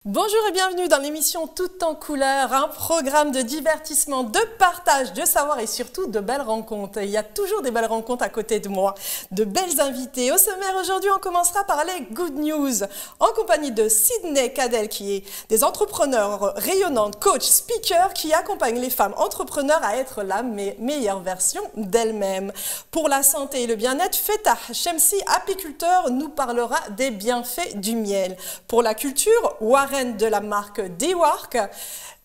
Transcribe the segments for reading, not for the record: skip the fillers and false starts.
Bonjour et bienvenue dans l'émission Tout en couleurs, un programme de divertissement, de partage, de savoir et surtout de belles rencontres. Il y a toujours des belles rencontres à côté de moi, de belles invités. Au sommaire aujourd'hui, on commencera par les good news en compagnie de Sydney Cadel qui est des entrepreneurs rayonnantes, coach, speaker qui accompagnent les femmes entrepreneurs à être la meilleure version d'elles-mêmes. Pour la santé et le bien-être, Feta Chemsi, apiculteur, nous parlera des bienfaits du miel. Pour la culture, Warren de la marque D-Work,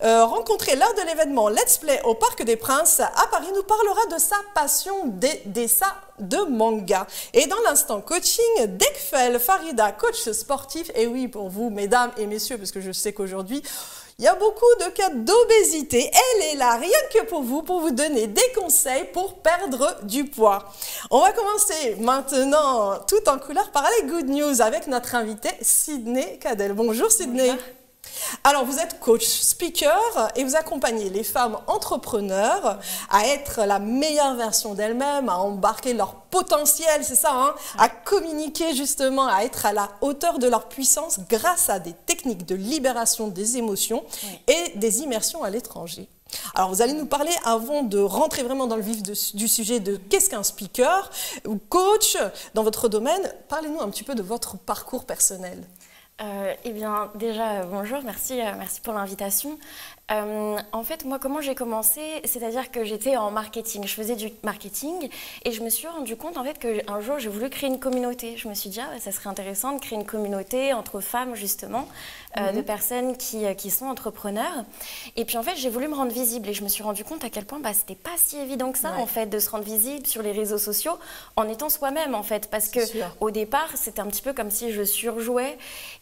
rencontré lors de l'événement Let's Play au Parc des Princes à Paris, nous parlera de sa passion des dessins de manga. Et dans l'instant coaching, Dekfel Farida, coach sportif, et oui pour vous mesdames et messieurs, parce que je sais qu'aujourd'hui il y a beaucoup de cas d'obésité. Elle est là, rien que pour vous donner des conseils pour perdre du poids. On va commencer maintenant, tout en couleur, par les good news avec notre invitée Sydney Cadel. Bonjour Sydney. Bonjour. Alors, vous êtes coach, speaker et vous accompagnez les femmes entrepreneurs à être la meilleure version d'elles-mêmes, à embarquer leur potentiel, c'est ça, hein, à communiquer justement, à être à la hauteur de leur puissance grâce à des techniques de libération des émotions et des immersions à l'étranger. Alors, vous allez nous parler, avant de rentrer vraiment dans le vif du sujet, de qu'est-ce qu'un speaker ou coach dans votre domaine. Parlez-nous un petit peu de votre parcours personnel. Eh bien, déjà, bonjour, merci pour l'invitation. En fait, moi, comment j'ai commencé, c'est-à-dire que j'étais en marketing, je faisais du marketing et je me suis rendu compte en fait qu'un jour, j'ai voulu créer une communauté. Je me suis dit, ah, ça serait intéressant de créer une communauté entre femmes, justement, de personnes qui sont entrepreneurs. Et puis, en fait, j'ai voulu me rendre visible et je me suis rendu compte à quel point c'était pas si évident que ça, en fait, de se rendre visible sur les réseaux sociaux en étant soi-même, en fait. Parce que au départ, c'était un petit peu comme si je surjouais.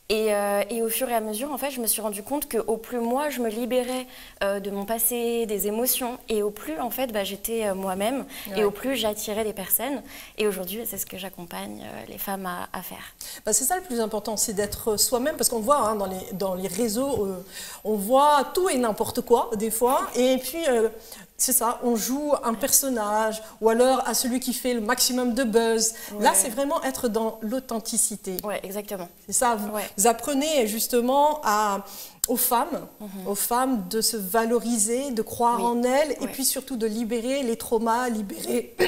Et au fur et à mesure, en fait, je me suis rendu compte qu'au plus moi, je me libérais de mon passé, des émotions, et au plus, en fait, j'étais moi-même, et au plus, j'attirais des personnes. Et aujourd'hui, c'est ce que j'accompagne les femmes à faire. C'est ça le plus important, c'est d'être soi-même, parce qu'on voit hein, dans les réseaux, on voit tout et n'importe quoi, des fois, et puis... c'est ça, on joue un personnage ou alors à celui qui fait le maximum de buzz. Là, c'est vraiment être dans l'authenticité. Oui, exactement. C'est ça, vous apprenez justement aux femmes de se valoriser, de croire en elles et puis surtout de libérer les traumas,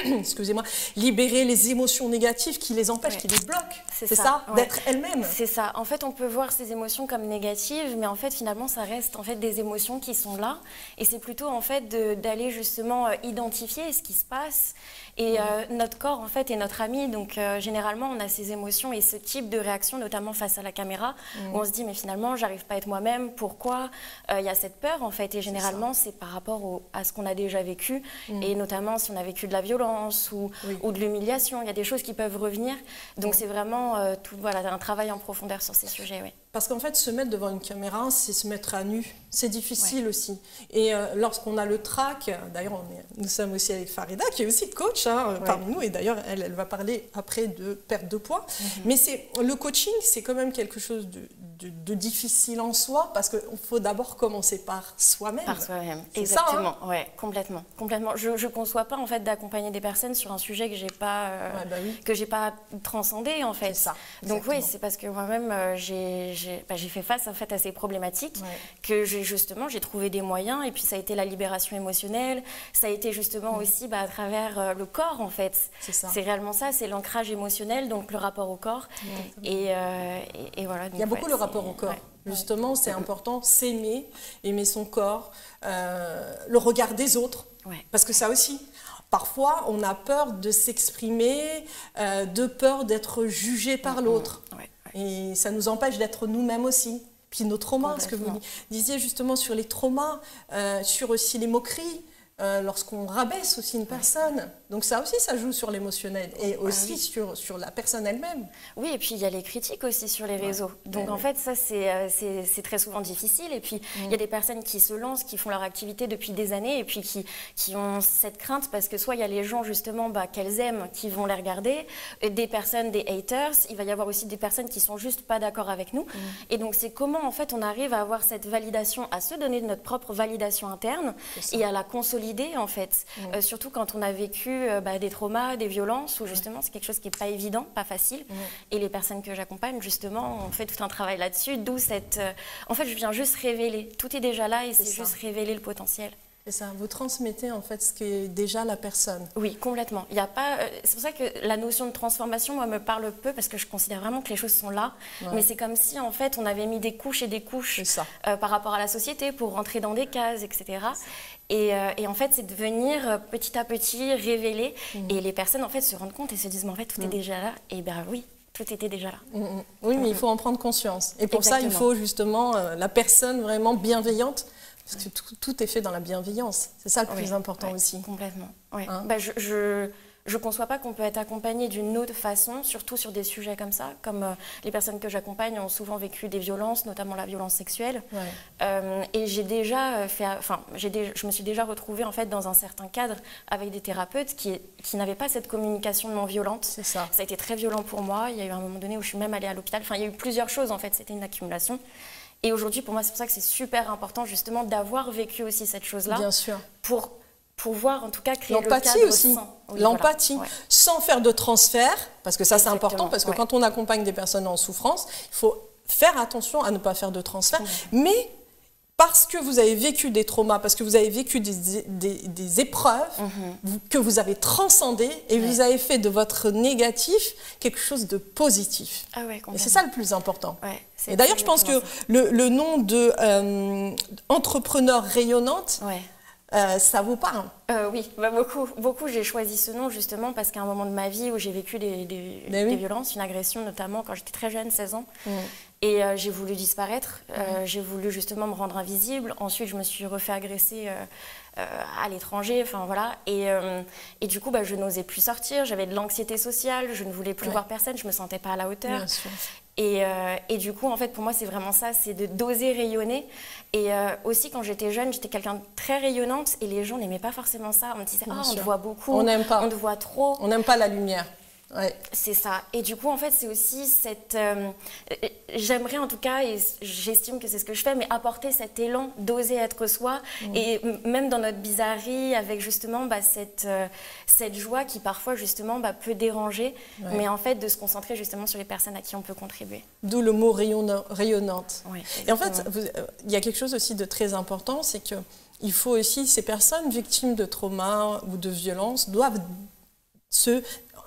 excusez-moi, libérer les émotions négatives qui les empêchent, qui les bloquent. C'est ça, d'être elles-mêmes. C'est ça. En fait, on peut voir ces émotions comme négatives, mais en fait, finalement, ça reste en fait des émotions qui sont là. Et c'est plutôt en fait d'aller justement identifier ce qui se passe. Et notre corps, en fait, est notre ami. Donc, généralement, on a ces émotions et ce type de réaction, notamment face à la caméra, où on se dit, mais finalement, j'arrive pas à être moi-même. Pourquoi il y a cette peur, en fait. Et généralement, c'est par rapport à ce qu'on a déjà vécu. Et notamment, si on a vécu de la violence ou de l'humiliation, il y a des choses qui peuvent revenir. Donc, c'est vraiment un travail en profondeur sur ces sujets. Parce qu'en fait, se mettre devant une caméra, c'est se mettre à nu. C'est difficile aussi. Et lorsqu'on a le trac, d'ailleurs, nous sommes aussi avec Farida, qui est aussi coach parmi nous. Et d'ailleurs, elle va parler après de perte de poids. Mais le coaching, c'est quand même quelque chose de difficile en soi, parce qu'il faut d'abord commencer par soi-même. Par soi-même, exactement. Complètement. Je ne conçois pas en fait d'accompagner des personnes sur un sujet que j'ai pas transcendé en fait. Ça, donc oui, c'est parce que moi-même j'ai fait face en fait à ces problématiques que j'ai trouvé des moyens, et puis ça a été la libération émotionnelle, ça a été justement aussi à travers le corps en fait. C'est réellement ça, c'est l'ancrage émotionnel, donc le rapport au corps. Et voilà. Donc, il y a beaucoup le rapport au corps. Justement, c'est important, s'aimer, aimer son corps, le regard des autres, parce que ça aussi, parfois, on a peur de s'exprimer, de peur d'être jugé par l'autre. Et ça nous empêche d'être nous-mêmes aussi. Puis nos traumas, ce que vous disiez justement sur les traumas, sur aussi les moqueries, lorsqu'on rabaisse aussi une personne. Donc ça aussi, ça joue sur l'émotionnel et aussi sur la personne elle-même. Oui, et puis il y a les critiques aussi sur les réseaux. Donc en fait, ça c'est très souvent difficile. Et puis il y a des personnes qui se lancent, qui font leur activité depuis des années et puis qui ont cette crainte parce que soit il y a les gens justement qu'elles aiment qui vont les regarder, et des personnes, des haters. Il va y avoir aussi des personnes qui sont juste pas d'accord avec nous. Et donc c'est comment en fait on arrive à avoir cette validation, à se donner de notre propre validation interne et à la consolider consolider en fait, surtout quand on a vécu des traumas, des violences, où justement c'est quelque chose qui n'est pas évident, pas facile. Et les personnes que j'accompagne, justement, on fait tout un travail là-dessus, d'où cette... en fait, je viens juste révéler, tout est déjà là et c'est juste révéler le potentiel. C'est ça, vous transmettez en fait ce qu'est déjà la personne. Oui, complètement. Il y a pas, c'est pour ça que la notion de transformation, moi, me parle peu, parce que je considère vraiment que les choses sont là. Mais c'est comme si, en fait, on avait mis des couches et des couches par rapport à la société pour rentrer dans des cases, etc. Et en fait, c'est de venir petit à petit révéler. Et les personnes, en fait, se rendent compte et se disent, mais en fait, tout est déjà là. Et bien oui, tout était déjà là. Oui, mais il faut en prendre conscience. Et pour ça, il faut justement la personne vraiment bienveillante. Parce que tout est fait dans la bienveillance. C'est ça le plus important aussi. Complètement. Je ne conçois pas qu'on peut être accompagné d'une autre façon, surtout sur des sujets comme ça. Comme les personnes que j'accompagne ont souvent vécu des violences, notamment la violence sexuelle. Et j'ai déjà je me suis déjà retrouvée en fait, dans un certain cadre avec des thérapeutes qui n'avaient pas cette communication non violente. C'est ça. Ça a été très violent pour moi. Il y a eu un moment donné où je suis même allée à l'hôpital. Enfin, il y a eu plusieurs choses en fait. C'était une accumulation. Et aujourd'hui, pour moi, c'est pour ça que c'est super important justement d'avoir vécu aussi cette chose-là. Bien sûr. Pour pouvoir en tout cas créer le cadre aussi. sain. Oui, l'empathie, sans faire de transfert, parce que ça c'est important, parce que ouais. quand on accompagne des personnes en souffrance, il faut faire attention à ne pas faire de transfert, mais parce que vous avez vécu des traumas, parce que vous avez vécu des épreuves que vous avez transcendées et vous avez fait de votre négatif quelque chose de positif. Ah ouais, et c'est ça le plus important. Ouais, et d'ailleurs, je pense que le nom de entrepreneur rayonnante, ça vous parle? Oui, beaucoup. J'ai choisi ce nom justement parce qu'à un moment de ma vie où j'ai vécu des violences, une agression notamment quand j'étais très jeune, 16 ans, et j'ai voulu disparaître, j'ai voulu justement me rendre invisible. Ensuite, je me suis refait agresser à l'étranger, enfin voilà, et du coup, je n'osais plus sortir, j'avais de l'anxiété sociale, je ne voulais plus voir personne, je me sentais pas à la hauteur. Bien sûr. Et du coup, en fait, pour moi, c'est vraiment ça, c'est d'oser rayonner. Et aussi, quand j'étais jeune, j'étais quelqu'un de très rayonnante et les gens n'aimaient pas forcément ça. On me disait, on te voit beaucoup, on n'aime pas. On te voit trop. On n'aime pas la lumière. Ouais. C'est ça. Et du coup, en fait, c'est aussi cette... j'aimerais en tout cas, et j'estime que c'est ce que je fais, mais apporter cet élan d'oser être soi. Et même dans notre bizarrerie, avec justement cette joie qui parfois justement peut déranger, mais en fait de se concentrer justement sur les personnes à qui on peut contribuer. D'où le mot rayonnante. Oui, et en fait, il y a quelque chose aussi de très important, c'est qu'il faut aussi, ces personnes victimes de trauma ou de violence doivent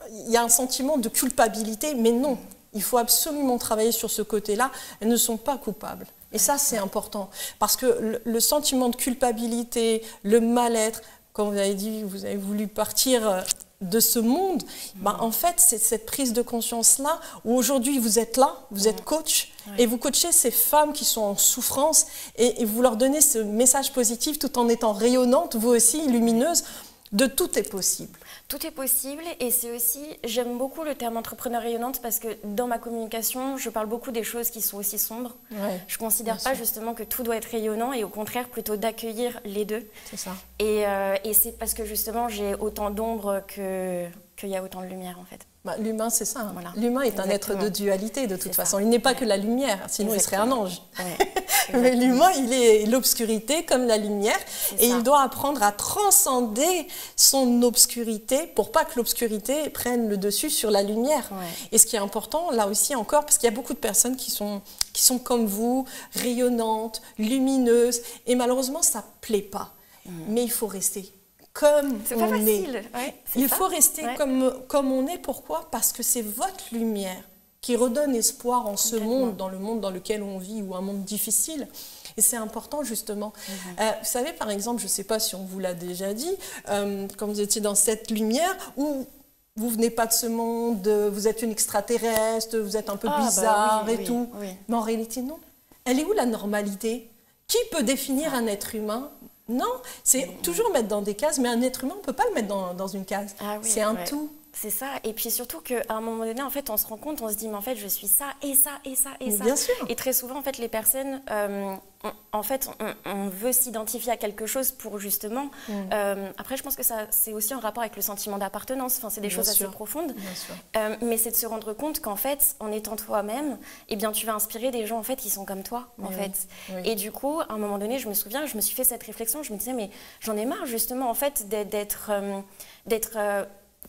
il y a un sentiment de culpabilité, mais non, il faut absolument travailler sur ce côté-là. Elles ne sont pas coupables. Et ça, c'est important. Parce que le sentiment de culpabilité, le mal-être, comme vous avez dit, vous avez voulu partir de ce monde, en fait, c'est cette prise de conscience-là où aujourd'hui, vous êtes là, vous êtes coach, et vous coachez ces femmes qui sont en souffrance, et vous leur donnez ce message positif tout en étant rayonnante, vous aussi, lumineuse, de tout est possible. Tout est possible et c'est aussi, j'aime beaucoup le terme entrepreneur rayonnante parce que dans ma communication, je parle beaucoup des choses qui sont aussi sombres. Je ne considère pas justement que tout doit être rayonnant et au contraire plutôt d'accueillir les deux. C'est ça. Et c'est parce que justement j'ai autant d'ombre qu'il y a autant de lumière en fait. L'humain, c'est ça. Voilà. L'humain est un être de dualité de toute façon. Il n'est pas que la lumière, sinon il serait un ange. Mais l'humain, il est l'obscurité comme la lumière et il doit apprendre à transcender son obscurité pour pas que l'obscurité prenne le dessus sur la lumière. Et ce qui est important, là aussi encore, parce qu'il y a beaucoup de personnes qui sont comme vous, rayonnantes, lumineuses, et malheureusement, ça ne plaît pas. Mais il faut rester comme on est. Il faut rester comme on est. Pourquoi? Parce que c'est votre lumière qui redonne espoir en ce monde, dans le monde dans lequel on vit, ou un monde difficile. Et c'est important, justement. Vous savez, par exemple, je ne sais pas si on vous l'a déjà dit, quand vous étiez dans cette lumière, où vous venez pas de ce monde, vous êtes une extraterrestre, vous êtes un peu bizarre et tout. Mais en réalité, non. Elle est où la normalité? Qui peut définir un être humain? Non, c'est toujours mettre dans des cases, mais un être humain, on ne peut pas le mettre dans une case. C'est un tout. C'est ça, et puis surtout qu'à un moment donné, en fait, on se rend compte, on se dit, mais en fait, je suis ça, et ça, et ça, et ça. Bien sûr. Et très souvent, en fait, les personnes en fait, on veut s'identifier à quelque chose pour justement... après, je pense que c'est aussi en rapport avec le sentiment d'appartenance. Enfin, c'est des choses assez profondes. Mais c'est de se rendre compte qu'en fait, en étant toi-même, eh bien, tu vas inspirer des gens en fait, qui sont comme toi. En fait. Et du coup, à un moment donné, je me souviens, je me suis fait cette réflexion. Je me disais, mais j'en ai marre justement en fait, d'être...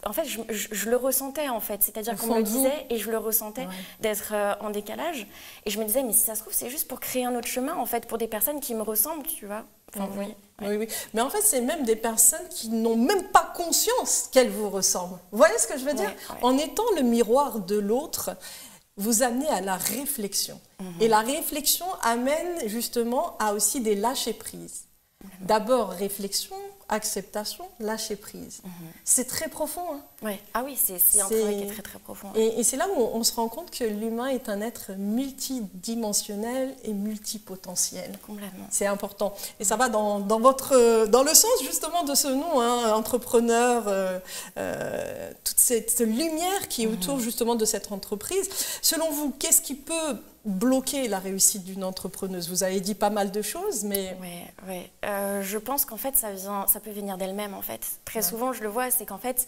en fait, je le ressentais, en fait. C'est-à-dire qu'on me le disait et je le ressentais, d'être en décalage. Et je me disais, mais si ça se trouve, c'est juste pour créer un autre chemin, en fait, pour des personnes qui me ressemblent, tu vois. Enfin, oui. Mais en fait, c'est même des personnes qui n'ont même pas conscience qu'elles vous ressemblent. Vous voyez ce que je veux dire? En étant le miroir de l'autre, vous amenez à la réflexion. Et la réflexion amène justement à aussi des lâcher-prises. D'abord, réflexion, acceptation, lâcher prise. C'est très profond. Hein. Ah oui, c'est un travail qui est très très profond. Et c'est là où on se rend compte que l'humain est un être multidimensionnel et multipotentiel. Complètement. C'est important. Et ça va dans le sens justement de ce nom, hein, entrepreneur, toute cette lumière qui est autour justement de cette entreprise. Selon vous, qu'est-ce qui peut bloquer la réussite d'une entrepreneuse? Vous avez dit pas mal de choses, mais... Oui. Je pense qu'en fait, ça peut venir d'elle-même, en fait. Très souvent, je le vois, c'est qu'en fait,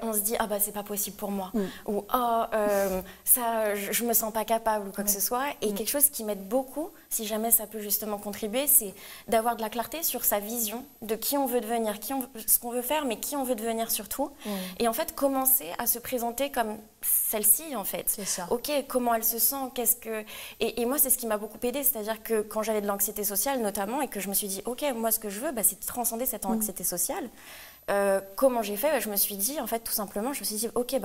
on se dit « Ah bah, c'est pas possible pour moi » ou « Ah, ça, je me sens pas capable » ou quoi que ce soit. Et quelque chose qui m'aide beaucoup, si jamais ça peut justement contribuer, c'est d'avoir de la clarté sur sa vision de qui on veut devenir, ce qu'on veut faire, mais qui on veut devenir surtout. Et en fait, commencer à se présenter comme celle-ci, en fait. C'est ça. Ok, comment elle se sent, qu'est-ce que... Et moi, c'est ce qui m'a beaucoup aidée, c'est-à-dire que quand j'avais de l'anxiété sociale, notamment, et que je me suis dit, ok, moi, ce que je veux, bah, c'est de transcender cette anxiété sociale. Comment j'ai fait? Je me suis dit, en fait, tout simplement, je me suis dit, ok,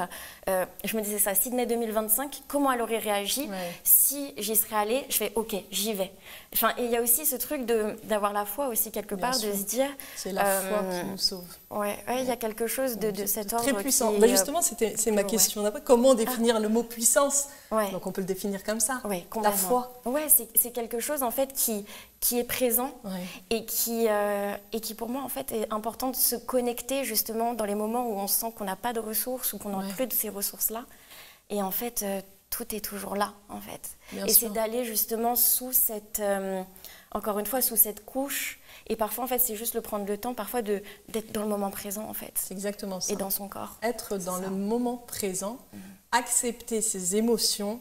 je me disais ça, Sydney 2025, comment elle aurait réagi si j'y serais allée? Je fais, ok, j'y vais. Enfin, et il y a aussi ce truc d'avoir la foi aussi quelque part, de se dire... C'est la foi qui nous sauve. Il y a quelque chose de cet ordre très puissant. Qui, mais justement, c'est ma question d'après. Comment définir le mot puissance? Donc on peut le définir comme ça. La foi. C'est quelque chose en fait qui est présent et qui pour moi en fait est important de se connecter justement dans les moments où on sent qu'on n'a pas de ressources ou qu'on n'a plus de ces ressources-là. Et en fait, tout est toujours là en fait. Bien sûr. C'est d'aller justement sous cette, encore une fois, sous cette couche. Et parfois, en fait, c'est juste prendre le temps, parfois, d'être dans le moment présent, en fait. C'est exactement ça. Et dans son corps. Être dans le moment présent, accepter ses émotions,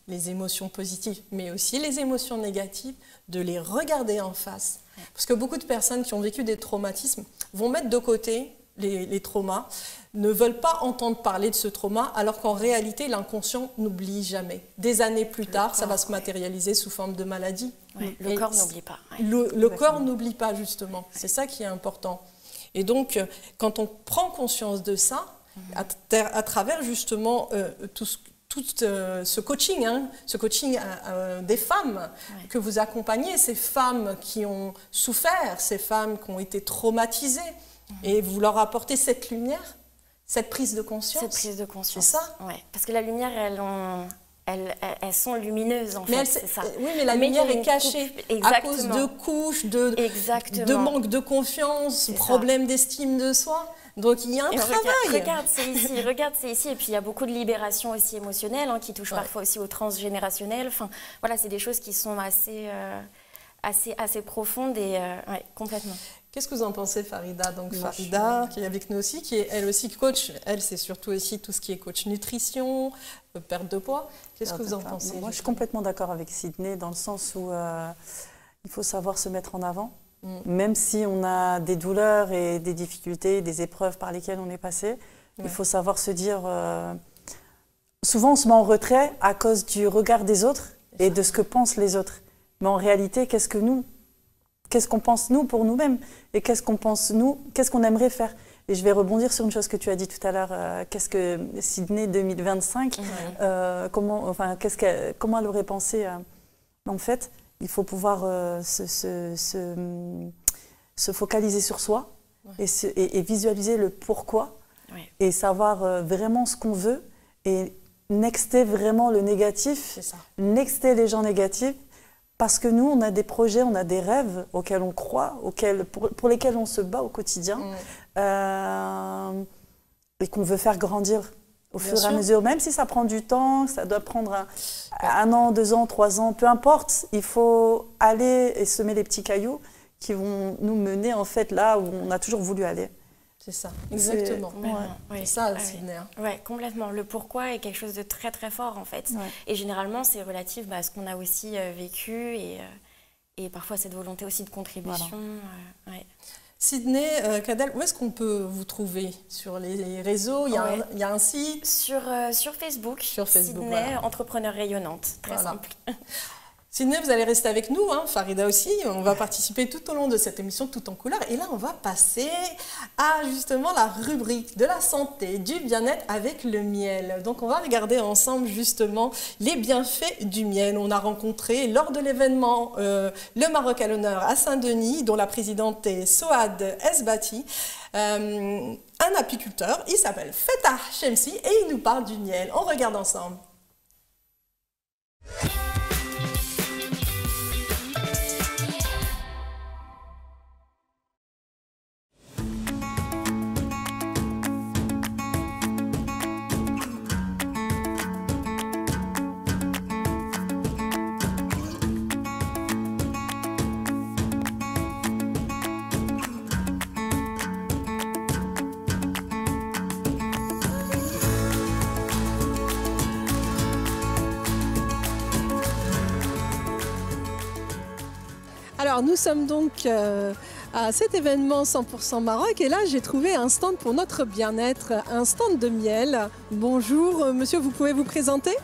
les émotions positives, mais aussi les émotions négatives, de les regarder en face. Parce que beaucoup de personnes qui ont vécu des traumatismes vont mettre de côté les traumas, ne veulent pas entendre parler de ce trauma, alors qu'en réalité, l'inconscient n'oublie jamais. Des années plus tard, ça va se matérialiser sous forme de maladie. Le corps n'oublie pas. Le corps n'oublie pas, justement. C'est ça qui est important. Et donc, quand on prend conscience de ça, à travers justement tout ce coaching, des femmes que vous accompagnez, ces femmes qui ont souffert, ces femmes qui ont été traumatisées, et vous leur apportez cette lumière, cette prise de conscience. Cette prise de conscience. C'est ça? Parce que la lumière, elles sont lumineuses, en fait, c'est ça. Oui, mais la lumière est cachée à cause de couches, de manque de confiance, problème d'estime de soi. Donc, il y a un travail. Regarde, c'est ici. Et puis, il y a beaucoup de libération aussi émotionnelle qui touche parfois aussi au transgénérationnel. Enfin, voilà, c'est des choses qui sont assez profondes et complètement. Qu'est-ce que vous en pensez, Farida? Donc, Farida, qui est avec nous aussi, qui est elle aussi coach. Elle, c'est surtout aussi tout ce qui est coach nutrition, perte de poids. Qu'est-ce que vous en pensez? Moi, je suis complètement d'accord avec Sydney dans le sens où il faut savoir se mettre en avant. Même si on a des douleurs et des difficultés, des épreuves par lesquelles on est passé, il faut savoir se dire... souvent, on se met en retrait à cause du regard des autres et de ce que pensent les autres. Mais en réalité, qu'est-ce qu'on pense nous pour nous-mêmes? Et qu'est-ce qu'on pense nous? Qu'est-ce qu'on aimerait faire? Et je vais rebondir sur une chose que tu as dit tout à l'heure. Qu'est-ce que Sydney 2025, comment elle aurait pensé en fait, il faut pouvoir se focaliser sur soi et visualiser le pourquoi et savoir vraiment ce qu'on veut et nexter vraiment le négatif, nexter les gens négatifs. Parce que nous, on a des projets, on a des rêves auxquels on croit, pour lesquels on se bat au quotidien et qu'on veut faire grandir Au fur et à mesure, même si ça prend du temps, ça doit prendre un an, 2 ans, 3 ans, peu importe, il faut aller et semer les petits cailloux qui vont nous mener en fait là où on a toujours voulu aller. C'est ça, exactement. C'est ça, Sydney. Oui, complètement. Le pourquoi est quelque chose de très très fort en fait. Et généralement, c'est relatif à ce qu'on a aussi vécu et parfois cette volonté aussi de contribution. Sydney, Cadel, où est-ce qu'on peut vous trouver? Sur les réseaux? Il y a un site? Sur Facebook, Sydney, entrepreneur rayonnante, très simple. Sydney, vous allez rester avec nous, hein, Farida aussi. On va participer tout au long de cette émission Tout en couleur. Et là, on va passer à justement la rubrique de la santé, du bien-être avec le miel. Donc, on va regarder ensemble justement les bienfaits du miel. On a rencontré lors de l'événement le Maroc à l'honneur à Saint-Denis, dont la présidente est Soad Esbati, un apiculteur. Il s'appelle Fettah Chemsi et il nous parle du miel. On regarde ensemble. Alors nous sommes donc à cet événement 100% Maroc et là j'ai trouvé un stand pour notre bien-être, un stand de miel. Bonjour monsieur, vous pouvez vous présenter?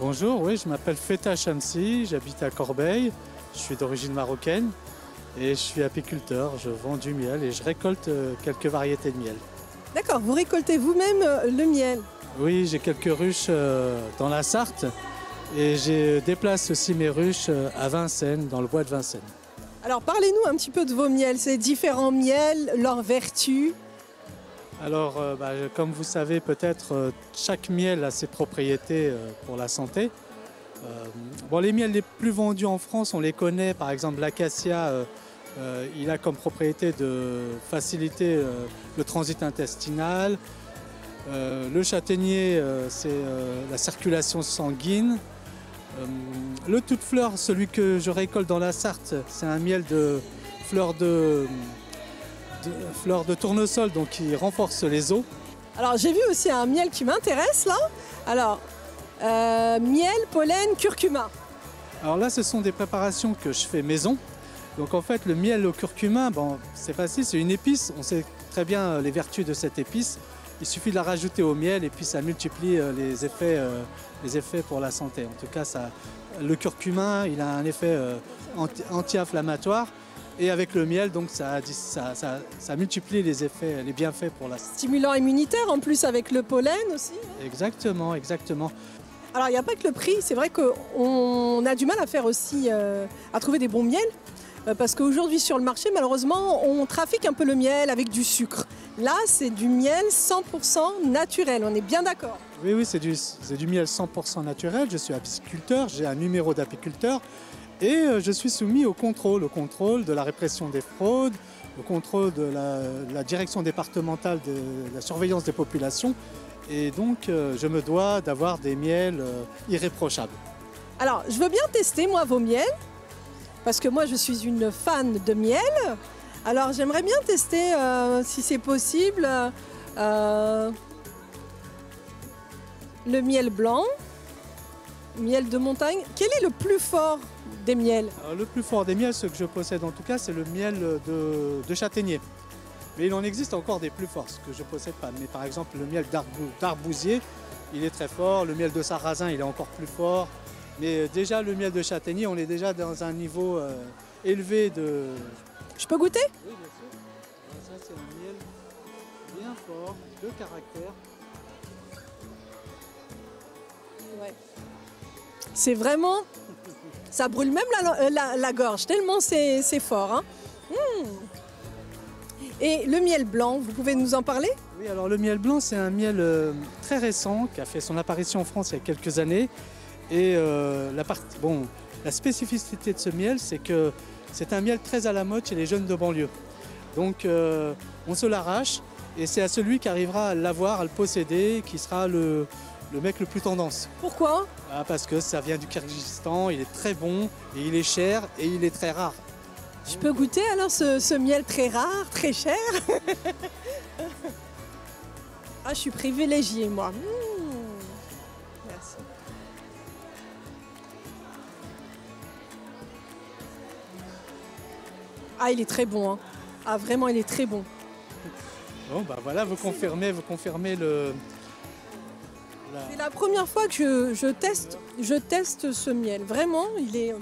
Bonjour, oui, je m'appelle Fettah Chemsi, j'habite à Corbeil, je suis d'origine marocaine et je suis apiculteur, je vends du miel et je récolte quelques variétés de miel. D'accord, vous récoltez vous-même le miel? Oui, j'ai quelques ruches dans la Sarthe et je déplace aussi mes ruches à Vincennes, dans le bois de Vincennes. Alors parlez-nous un petit peu de vos miels, ces différents miels, leurs vertus. Alors, comme vous savez peut-être, chaque miel a ses propriétés pour la santé. Les miels les plus vendus en France, on les connaît, par exemple l'acacia, il a comme propriété de faciliter le transit intestinal. Le châtaignier, c'est la circulation sanguine. Le tout de fleur, celui que je récolte dans la Sarthe, c'est un miel de fleurs de tournesol, donc qui renforce les os. Alors j'ai vu aussi un miel qui m'intéresse là. Alors, miel, pollen, curcuma. Alors là, ce sont des préparations que je fais maison. Donc en fait, le miel au curcuma, c'est facile, c'est une épice. On sait très bien les vertus de cette épice. Il suffit de la rajouter au miel et puis ça multiplie les effets pour la santé. En tout cas, le curcuma, il a un effet anti-inflammatoire et avec le miel, donc ça multiplie les effets, les bienfaits pour la santé. Stimulant immunitaire en plus avec le pollen aussi. Exactement, exactement. Alors il n'y a pas que le prix, c'est vrai qu'on a du mal à faire aussi, à trouver des bons miels. Parce qu'aujourd'hui sur le marché, malheureusement, on trafique un peu le miel avec du sucre. Là, c'est du miel 100% naturel, on est bien d'accord? Oui, c'est du miel 100% naturel. Je suis apiculteur, j'ai un numéro d'apiculteur et je suis soumis au contrôle de la répression des fraudes, au contrôle de la direction départementale de la surveillance des populations. Et donc, je me dois d'avoir des miels irréprochables. Alors, je veux bien tester, moi, vos miels. Parce que moi, je suis une fan de miel. Alors, j'aimerais bien tester, si c'est possible, le miel blanc, miel de montagne. Quel est le plus fort des miels? Alors, le plus fort des miels, ce que je possède en tout cas, c'est le miel de châtaignier. Mais il en existe encore des plus forts, ce que je ne possède pas. Mais par exemple, le miel d'arbousier, il est très fort. Le miel de sarrasin, il est encore plus fort. Mais déjà, le miel de châtaignier, on est déjà dans un niveau élevé de... Je peux goûter? Oui, bien sûr. Ça, c'est un miel bien fort, de caractère. Ouais. C'est vraiment... Ça brûle même la gorge, tellement c'est fort. Hein. Et le miel blanc, vous pouvez nous en parler? Oui, alors le miel blanc, c'est un miel très récent, qui a fait son apparition en France il y a quelques années. Et la spécificité de ce miel, c'est que c'est un miel très à la mode chez les jeunes de banlieue. Donc on se l'arrache Et c'est à celui qui arrivera à l'avoir, à le posséder, qui sera le mec le plus tendance. Pourquoi? Parce que ça vient du Kyrgyzstan, il est très bon, et il est cher, et il est très rare. Je peux goûter alors ce miel très rare, très cher? Ah, je suis privilégiée, moi. Merci. Ah, il est très bon. Hein. Ah, vraiment, il est très bon. Bon, bah voilà, vous confirmez le... C'est la première fois que je teste ce miel. Vraiment, il est...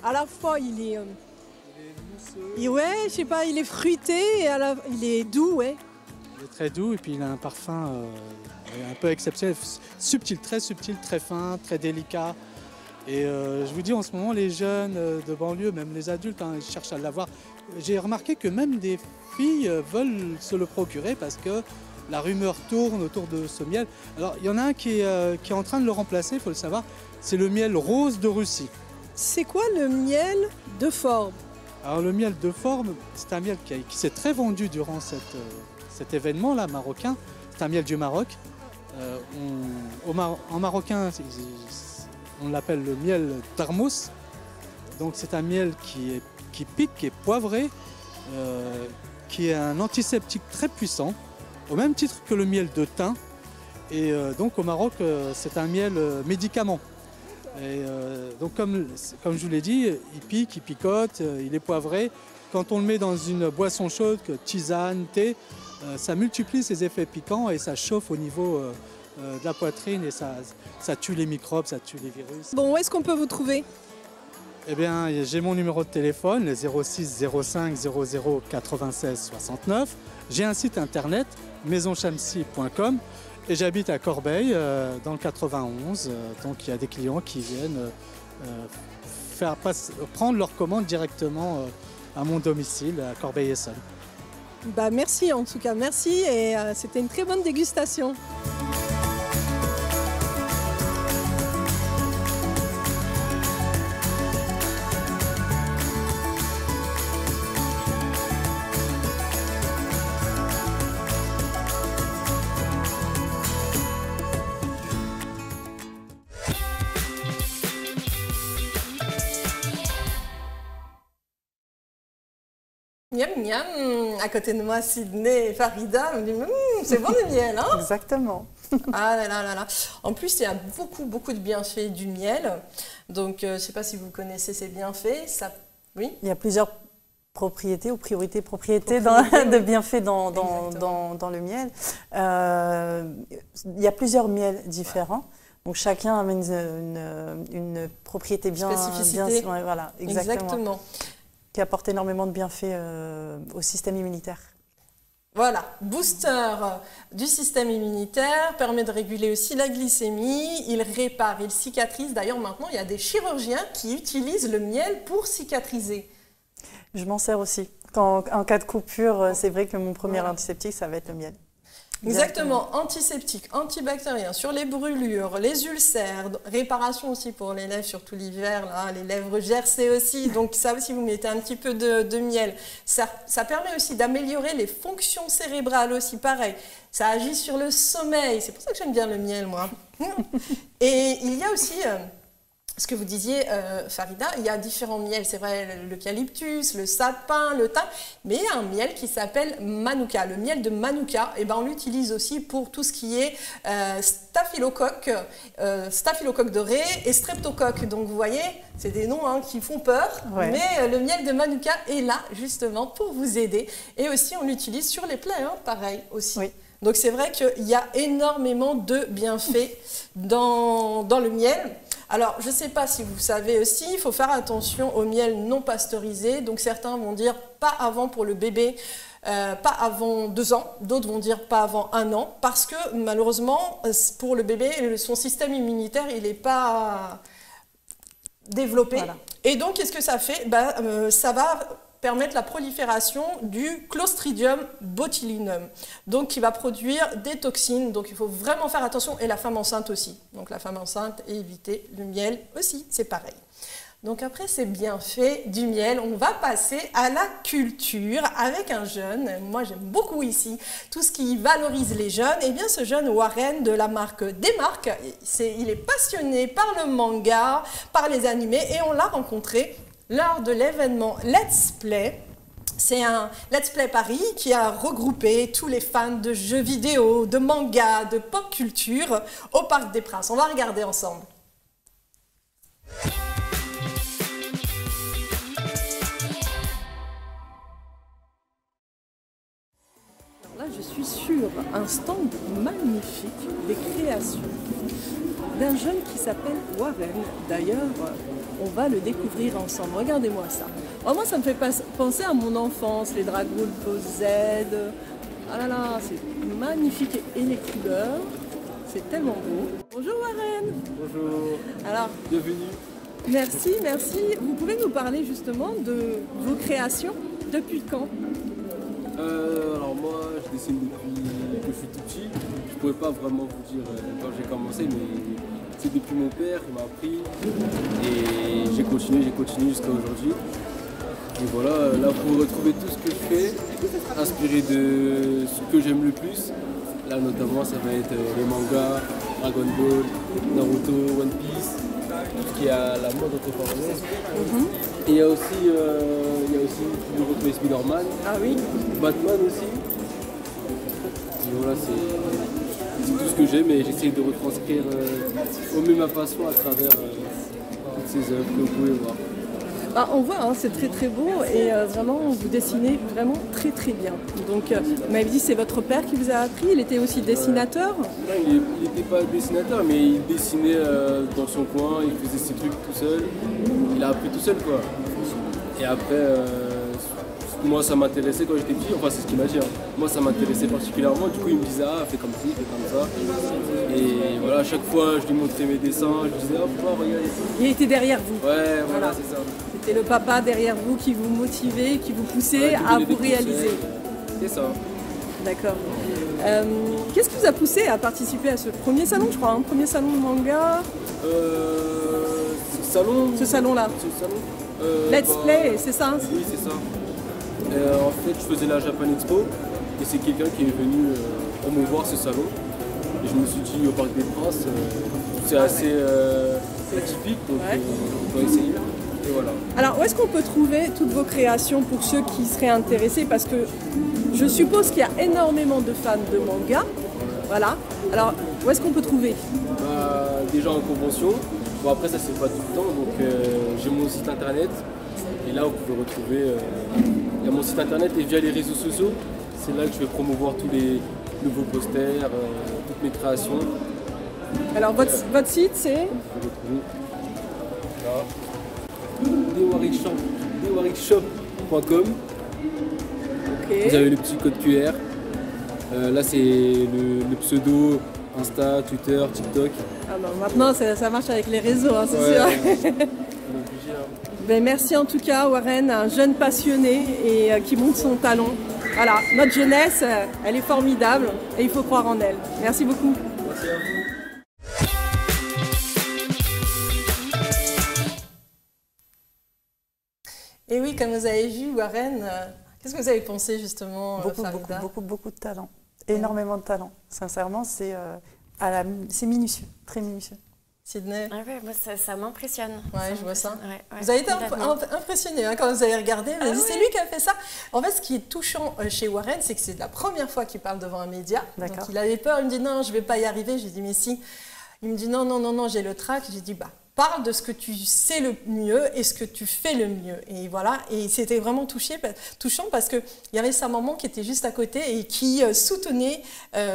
à la fois, il est... ouais, je sais pas, il est fruité et il est doux, ouais. Il est très doux et puis il a un parfum un peu exceptionnel, subtil, très fin, très délicat. Et je vous dis, en ce moment, les jeunes de banlieue, même les adultes, hein, ils cherchent à l'avoir. J'ai remarqué que même des filles veulent se le procurer parce que la rumeur tourne autour de ce miel. Alors, il y en a un qui est en train de le remplacer, il faut le savoir, c'est le miel rose de Russie. C'est quoi le miel de forme? Alors, le miel de forme, c'est un miel qui s'est très vendu durant cet événement-là marocain. C'est un miel du Maroc. En marocain, on l'appelle le miel d'Armous. Donc c'est un miel qui pique, qui est poivré, qui est un antiseptique très puissant, au même titre que le miel de thym. Et donc au Maroc, c'est un miel médicament. Et donc comme je vous l'ai dit, il pique, il picote, il est poivré. Quand on le met dans une boisson chaude, tisane, thé, ça multiplie ses effets piquants et ça chauffe au niveau de la poitrine et ça tue les microbes, ça tue les virus. Bon, où est-ce qu'on peut vous trouver? Eh bien, j'ai mon numéro de téléphone, le 06 05 00 96 69. J'ai un site internet, maisonchamsi.com. Et j'habite à Corbeil, dans le 91. Donc il y a des clients qui viennent prendre leur commande directement à mon domicile, à Corbeil-Essonnes. Bah merci en tout cas, merci et c'était une très bonne dégustation. Miam miam, à côté de moi, Sydney et Farida me disent c'est bon le miel, hein? Exactement. Ah là là là là. En plus, il y a beaucoup de bienfaits du miel. Donc, je ne sais pas si vous connaissez ces bienfaits. Ça, oui. Il y a plusieurs propriétés ou propriétés de bienfaits dans le miel. Il y a plusieurs miels différents. Donc chacun amène une propriété bien spécificité. Ouais, voilà, exactement. Qui apporte énormément de bienfaits au système immunitaire. Voilà, booster du système immunitaire, permet de réguler aussi la glycémie, il répare, il cicatrise. D'ailleurs, maintenant, il y a des chirurgiens qui utilisent le miel pour cicatriser. Je m'en sers aussi. En cas de coupure, c'est vrai que mon premier antiseptique, ça va être le miel. Exactement, antiseptique, antibactérien, sur les brûlures, les ulcères, réparation aussi pour les lèvres, surtout l'hiver, là, les lèvres gercées aussi, donc ça aussi vous mettez un petit peu de miel. Ça permet aussi d'améliorer les fonctions cérébrales aussi, pareil. Ça agit sur le sommeil, c'est pour ça que j'aime bien le miel moi. Et il y a aussi... ce que vous disiez, Farida, il y a différents miels, c'est vrai, l'eucalyptus, le sapin, le thym, mais il y a un miel qui s'appelle Manuka. Le miel de Manuka, eh ben, on l'utilise aussi pour tout ce qui est staphylocoque doré et streptocoque. Donc vous voyez, c'est des noms hein, qui font peur, mais le miel de Manuka est là justement pour vous aider. Et aussi, on l'utilise sur les plaies, hein, pareil aussi. Oui. Donc c'est vrai qu'il y a énormément de bienfaits dans le miel. Alors, je ne sais pas si vous savez aussi, il faut faire attention au miel non pasteurisé. Donc, certains vont dire pas avant pour le bébé, pas avant 2 ans. D'autres vont dire pas avant 1 an. Parce que, malheureusement, pour le bébé, son système immunitaire, il n'est pas développé. Voilà. Et donc, qu'est-ce que ça fait? Ça va permettre la prolifération du Clostridium botulinum, donc qui va produire des toxines. Donc il faut vraiment faire attention, et la femme enceinte aussi. Donc la femme enceinte, et éviter le miel aussi, c'est pareil. Donc après ces bienfaits du miel, on va passer à la culture avec un jeune. Moi j'aime beaucoup ici tout ce qui valorise les jeunes. Et bien ce jeune Warren de la marque Demark, il est passionné par le manga, par les animés et on l'a rencontré lors de l'événement Let's Play. C'est un Let's Play Paris qui a regroupé tous les fans de jeux vidéo, de manga, de pop culture au Parc des Princes. On va regarder ensemble. Là, je suis sur un stand magnifique des créations d'un jeune qui s'appelle Warren. D'ailleurs, on va le découvrir ensemble. Regardez-moi ça. Moi, ça me fait penser à mon enfance, les Dragon Ball Z. Ah là là, c'est magnifique et les couleurs, c'est tellement beau. Bonjour Warren. Bonjour. Alors, bienvenue. Merci, merci. Vous pouvez nous parler justement de vos créations? Depuis quand? Alors moi, je dessine depuis que je suis tout petit. Je ne pourrais pas vraiment vous dire quand j'ai commencé, mais c'est depuis mon père qui m'a appris. Et j'ai continué jusqu'à aujourd'hui. Et voilà, là vous retrouvez tout ce que je fais, inspiré de ce que j'aime le plus. Là notamment ça va être les mangas, Dragon Ball, Naruto, One Piece, tout ce qui est à la mode entre parenthèses. Et il y a aussi vous retrouvez Spider-Man, Batman aussi. Et voilà, c'est tout ce que j'aime et j'essaie de retranscrire au mieux ma passion à travers toutes ces œuvres que vous pouvez voir. On voit, hein, c'est très très beau et vraiment vous dessinez vraiment très très bien. Donc vous m'avez dit c'est votre père qui vous a appris, il était aussi dessinateur? Non, il n'était pas dessinateur mais il dessinait dans son coin, il faisait ses trucs tout seul. Il a appris tout seul quoi. Et après, moi ça m'intéressait quand j'étais petit, enfin c'est ce qu'il m'a dit. Hein. Moi ça m'intéressait particulièrement, du coup il me disait ah fais comme ci, fais comme ça. Et voilà, à chaque fois je lui montrais mes dessins, je lui disais ah regarde. Il était derrière vous? Ouais, voilà. C'est ça. C'était le papa derrière vous qui vous motivait, qui vous poussait à vous réaliser. C'est ça. D'accord. Qu'est-ce qui vous a poussé à participer à ce premier salon, je crois, un premier salon de manga? Ce salon-là. Let's Play, c'est ça? Oui, c'est ça. En fait, je faisais la Japan Expo et c'est quelqu'un qui est venu promouvoir ce salon. Et je me suis dit au Parc des Princes, c'est assez atypique, donc on va essayer. Et voilà. Alors, où est-ce qu'on peut trouver toutes vos créations pour ceux qui seraient intéressés? Parce que je suppose qu'il y a énormément de fans de manga. Voilà. Alors, où est-ce qu'on peut trouver? Déjà en convention. Bon, après, ça, c'est pas tout le temps. Donc, j'ai mon site internet. Et là, vous pouvez retrouver. Il y a mon site internet et via les réseaux sociaux. C'est là que je vais promouvoir tous les nouveaux posters, toutes mes créations. Alors, votre site, c'est? Vous pouvez retrouver là. dewarrickshop.com. Okay. Vous avez le petit code QR. Là c'est le pseudo Insta, Twitter, TikTok. Maintenant ça marche avec les réseaux, hein, c'est sûr. Ben, merci en tout cas Warren, un jeune passionné et qui montre son talent. Voilà, notre jeunesse, elle est formidable et il faut croire en elle. Merci beaucoup. Merci à vous. Et oui, comme vous avez vu, Warren, qu'est-ce que vous avez pensé justement, Farida? Beaucoup de talent, énormément de talent. Sincèrement, c'est minutieux, très minutieux. Sydney? Ah ouais, moi ça m'impressionne. Ouais, je vois ça. Ouais, vous avez été impressionné hein, quand vous avez regardé. C'est lui qui a fait ça. En fait, ce qui est touchant chez Warren, c'est que c'est la première fois qu'il parle devant un média. Donc il avait peur, il me dit non, je ne vais pas y arriver. J'ai dit mais si. Il me dit non, j'ai le trac. J'ai dit bah. Parle de ce que tu sais le mieux et ce que tu fais le mieux. Et voilà, et c'était vraiment touchant parce qu'il y avait sa maman qui était juste à côté et qui soutenait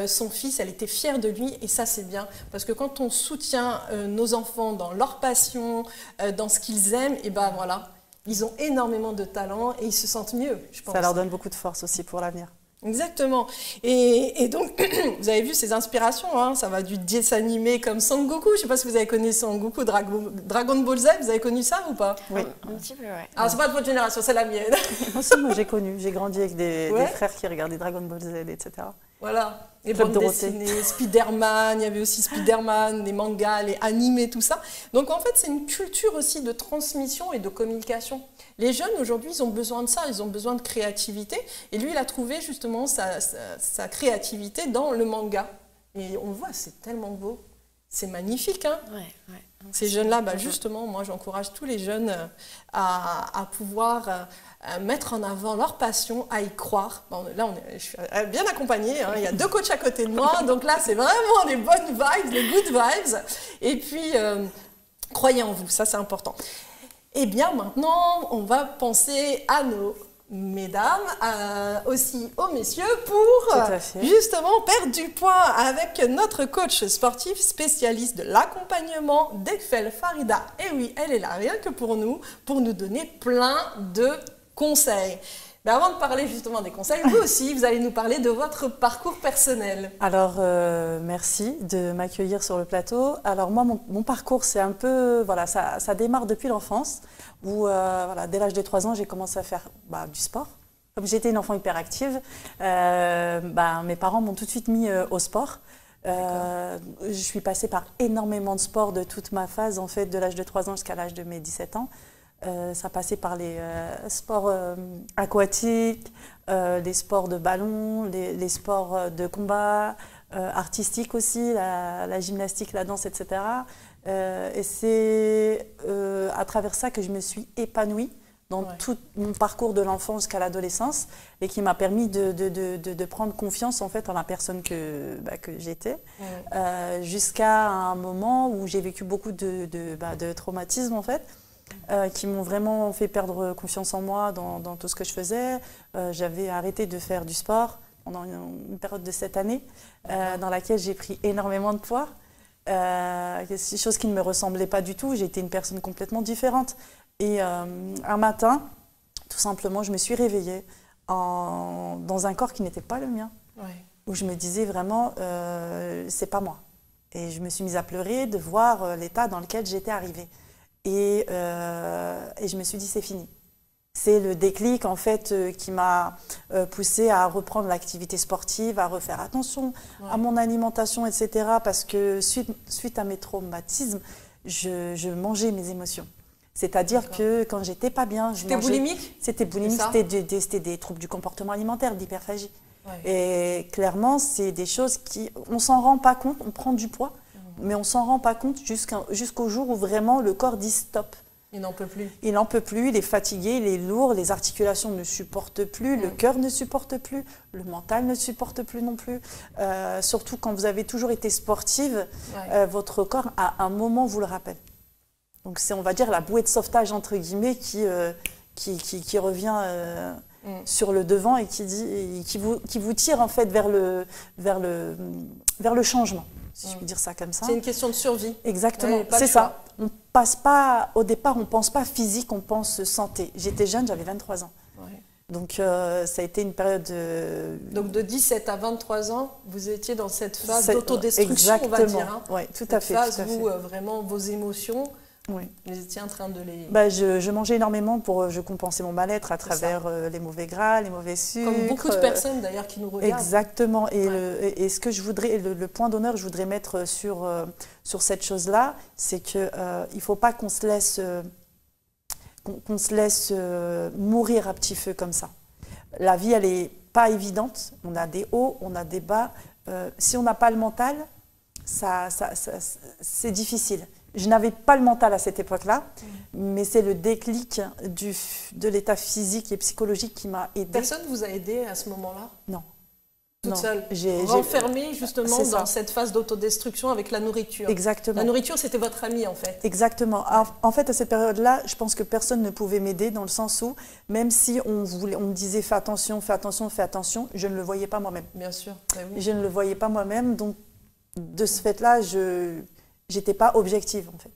son fils. Elle était fière de lui et ça c'est bien. Parce que quand on soutient nos enfants dans leur passion, dans ce qu'ils aiment, et ben voilà, ils ont énormément de talent et ils se sentent mieux, je pense. Ça leur donne beaucoup de force aussi pour l'avenir. Exactement. Et donc, vous avez vu ces inspirations, hein, ça va du dessin animé comme Son Goku. Je ne sais pas si vous avez connu Son Goku, Dragon Ball Z, vous avez connu ça ou pas? Oui. Un petit peu, ouais. Alors, c'est pas de votre génération, c'est la mienne. Moi, j'ai connu, j'ai grandi avec des frères qui regardaient Dragon Ball Z, etc. Voilà. Les Club bandes Dorothée. dessinées, Spider-Man, il y avait aussi Spider-Man, les mangas, les animés, tout ça. Donc en fait, c'est une culture aussi de transmission et de communication. Les jeunes aujourd'hui, ils ont besoin de ça, ils ont besoin de créativité. Et lui, il a trouvé justement sa créativité dans le manga. Et on voit, c'est tellement beau. C'est magnifique, hein? Ouais. Ces jeunes-là, bah justement, moi j'encourage tous les jeunes à pouvoir mettre en avant leur passion, à y croire. Bon, là, je suis bien accompagnée, hein, il y a 2 coachs à côté de moi, donc là c'est vraiment les bonnes vibes, les good vibes. Et puis, croyez en vous, ça c'est important. Et bien maintenant, on va penser à nos mesdames, aussi aux messieurs, pour justement perdre du poids avec notre coach sportif spécialiste de l'accompagnement, Dekfel Farida. Et oui, elle est là rien que pour nous donner plein de conseils. Mais avant de parler justement des conseils, vous aussi, vous allez nous parler de votre parcours personnel. Alors, merci de m'accueillir sur le plateau. Alors moi, mon parcours, c'est un peu, voilà, ça démarre depuis l'enfance, où voilà, dès l'âge de 3 ans, j'ai commencé à faire du sport. Comme j'étais une enfant hyperactive, mes parents m'ont tout de suite mis au sport. Je suis passée par énormément de sports de toute ma phase, en fait, de l'âge de 3 ans jusqu'à l'âge de mes 17 ans. Ça passait par les sports aquatiques, les sports de ballon, les sports de combat, artistiques aussi, la gymnastique, la danse, etc. Et c'est à travers ça que je me suis épanouie dans tout mon parcours de l'enfance jusqu'à l'adolescence et qui m'a permis de prendre confiance en fait en la personne que j'étais, jusqu'à un moment où j'ai vécu beaucoup de traumatismes en fait. Qui m'ont vraiment fait perdre confiance en moi dans tout ce que je faisais. J'avais arrêté de faire du sport pendant une période de 7 années, dans laquelle j'ai pris énormément de poids, chose qui ne me ressemblait pas du tout. J'étais une personne complètement différente. Et un matin, tout simplement, je me suis réveillée dans un corps qui n'était pas le mien, où je me disais vraiment, c'est pas moi. Et je me suis mise à pleurer de voir l'état dans lequel j'étais arrivée. Et je me suis dit, c'est fini. C'est le déclic, en fait, qui m'a poussée à reprendre l'activité sportive, à refaire attention à mon alimentation, etc. Parce que suite à mes traumatismes, je mangeais mes émotions. C'est-à-dire que quand j'étais pas bien, je mangeais... C'était boulimique? C'était boulimique, c'était des troubles du comportement alimentaire, de l'hyperphagie. Et clairement, c'est des choses on s'en rend pas compte, on prend du poids. Mais on ne s'en rend pas compte jusqu'au jour où vraiment le corps dit stop. Il n'en peut plus. Il n'en peut plus, il est fatigué, il est lourd, les articulations ne supportent plus, le cœur ne supporte plus, le mental ne supporte plus non plus. Surtout quand vous avez toujours été sportive, votre corps à un moment vous le rappelle. Donc c'est, on va dire, la bouée de sauvetage entre guillemets qui revient sur le devant et qui vous tire en fait vers le changement. Si je puis dire ça comme ça. C'est une question de survie. Exactement, c'est ça. On passe pas, au départ, on ne pense pas physique, on pense santé. J'étais jeune, j'avais 23 ans. Donc, ça a été une période... Donc, de 17 à 23 ans, vous étiez dans cette phase d'autodestruction, on va dire. Hein. Oui, tout à fait. Cette phase où vraiment vos émotions... Vous étiez en train de les... je mangeais énormément pour compenser mon mal-être à travers les mauvais gras, les mauvais sucres. Comme beaucoup de personnes d'ailleurs qui nous regardent. Exactement. Et ce que je voudrais, le point d'honneur que je voudrais mettre sur cette chose-là, c'est qu'il ne faut pas qu'on se laisse mourir à petit feu comme ça. La vie, elle n'est pas évidente. On a des hauts, on a des bas. Si on n'a pas le mental, c'est difficile. Je n'avais pas le mental à cette époque-là, mais c'est le déclic de l'état physique et psychologique qui m'a aidée. Personne ne vous a aidé à ce moment-là? Non. Toute seule, renfermée justement dans cette phase d'autodestruction avec la nourriture. Exactement. La nourriture, c'était votre amie en fait. Exactement. En fait, à cette période-là, je pense que personne ne pouvait m'aider dans le sens où, même si on me disait fais attention, fais attention, fais attention, je ne le voyais pas moi-même. Bien sûr. Oui. Je ne le voyais pas moi-même, donc de ce fait-là, j'étais pas objective en fait.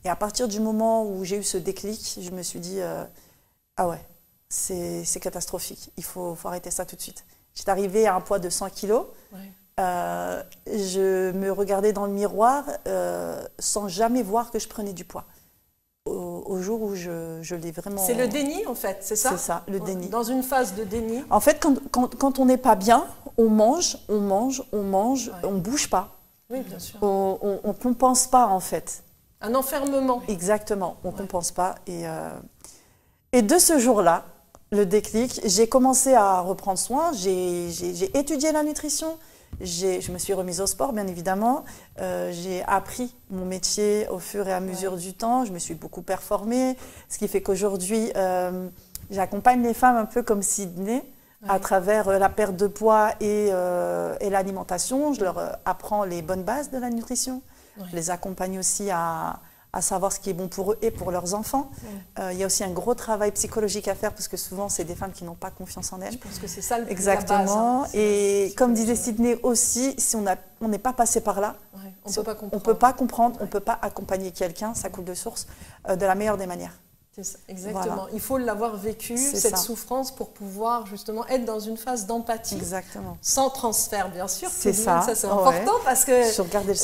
Et à partir du moment où j'ai eu ce déclic, je me suis dit ah ouais, c'est catastrophique, il faut arrêter ça tout de suite. J'étais arrivée à un poids de 100 kilos, je me regardais dans le miroir sans jamais voir que je prenais du poids. Au au jour où je l'ai vraiment... C'est le déni, en fait, c'est ça? C'est ça, le déni. Dans une phase de déni. En fait, quand on n'est pas bien, on mange, on ne bouge pas. Oui, bien sûr. On ne compense pas, en fait. Un enfermement. Exactement, on ne compense pas. Et de ce jour-là, le déclic, j'ai commencé à reprendre soin, j'ai étudié la nutrition, je me suis remise au sport, bien évidemment. J'ai appris mon métier au fur et à mesure du temps. Je me suis beaucoup performée, ce qui fait qu'aujourd'hui, j'accompagne les femmes un peu comme Sydney à travers la perte de poids et l'alimentation. Je leur apprends les bonnes bases de la nutrition. Je les accompagne aussi à savoir ce qui est bon pour eux et pour leurs enfants. Il y a aussi un gros travail psychologique à faire parce que souvent, c'est des femmes qui n'ont pas confiance en elles. Je pense que c'est ça le plus Exactement. la base, hein. Et comme disait Sydney aussi, si on n'est pas passé par là, on peut pas comprendre. On ne peut pas comprendre, on ne peut pas accompagner quelqu'un, ça coule de source, de la meilleure des manières. Ça, exactement. Voilà. Il faut l'avoir vécu, cette souffrance, pour pouvoir justement être dans une phase d'empathie. Exactement. Sans transfert, bien sûr. C'est ça. Ça, c'est important parce que